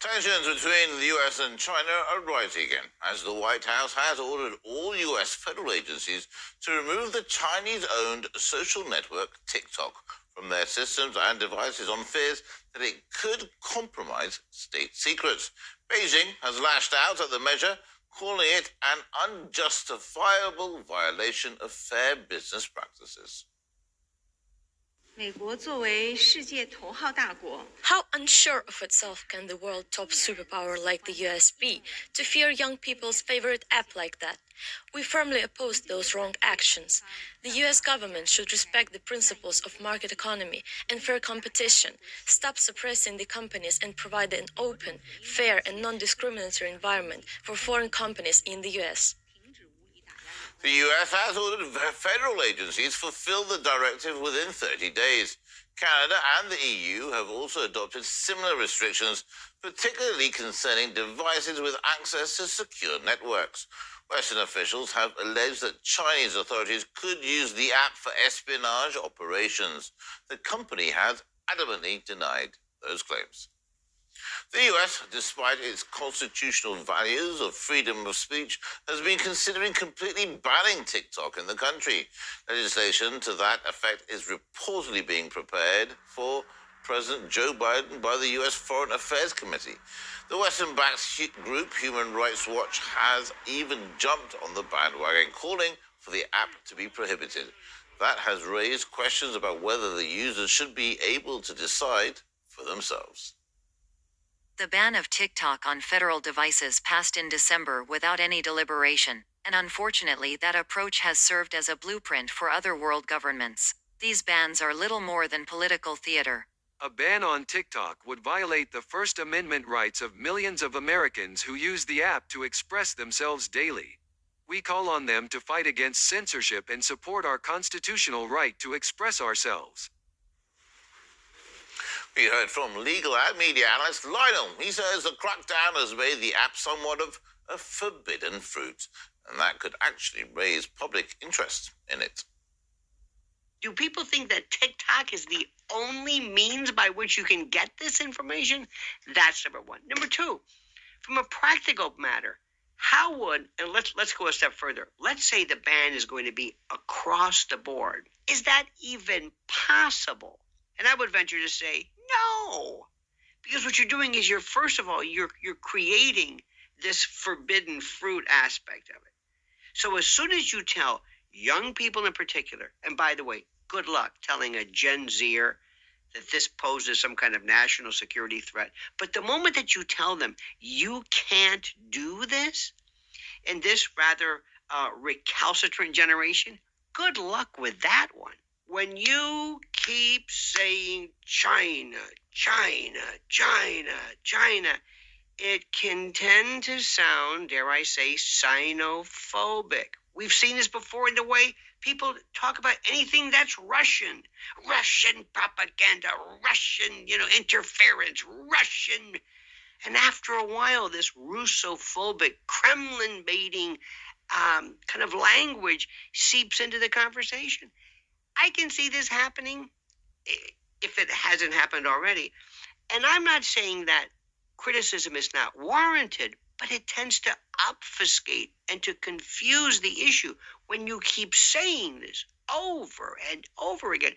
Tensions between the US and China are rising again, as the White House has ordered all US federal agencies to remove the Chinese-owned social network TikTok from their systems and devices on fears that it could compromise state secrets. Beijing has lashed out at the measure, calling it an unjustifiable violation of fair business practices. 美国作为世界头号大国 How unsure of itself can the world top superpower like the US be to fear young people's favorite app like that? We firmly oppose those wrong actions. The US government should respect the principles of market economy and fair competition, stop suppressing the companies and provide an open, fair and non-discriminatory environment for foreign companies in the US. The US has ordered federal agencies to fulfill the directive within 30 days. Canada and the EU have also adopted similar restrictions, particularly concerning devices with access to secure networks. Western officials have alleged that Chinese authorities could use the app for espionage operations. The company has adamantly denied those claims. The US, despite its constitutional values of freedom of speech, has been considering completely banning TikTok in the country. Legislation to that effect is reportedly being prepared for President Joe Biden by the US Foreign Affairs Committee. The Western-backed group Human Rights Watch has even jumped on the bandwagon, calling for the app to be prohibited. That has raised questions about whether the users should be able to decide for themselves. The ban of TikTok on federal devices passed in December without any deliberation, and unfortunately that approach has served as a blueprint for other world governments. These bans are little more than political theater. A ban on TikTok would violate the First Amendment rights of millions of Americans who use the app to express themselves daily. We call on them to fight against censorship and support our constitutional right to express ourselves. We heard from legal and media analyst Lionel. He says the crackdown has made the app somewhat of a forbidden fruit, and that could actually raise public interest in it. Do people think that TikTok is the only means by which you can get this information? That's number one. Number two, from a practical matter, how would, and let's go a step further. Let's say the ban is going to be across the board. Is that even possible? And I would venture to say, no, because what you're doing is first of all, you're creating this forbidden fruit aspect of it. So as soon as you tell young people in particular, and by the way, good luck telling a Gen Zer that this poses some kind of national security threat. But the moment that you tell them you can't do this, in this rather recalcitrant generation, good luck with that one. When you keep saying China, China, China, China, it can tend to sound, dare I say, xenophobic. We've seen this before in the way people talk about anything that's Russian. Russian propaganda, Russian, interference, Russian. And after a while, this Russophobic, Kremlin-baiting kind of language seeps into the conversation. I can see this happening if it hasn't happened already. And I'm not saying that criticism is not warranted, but it tends to obfuscate and to confuse the issue when you keep saying this over and over again.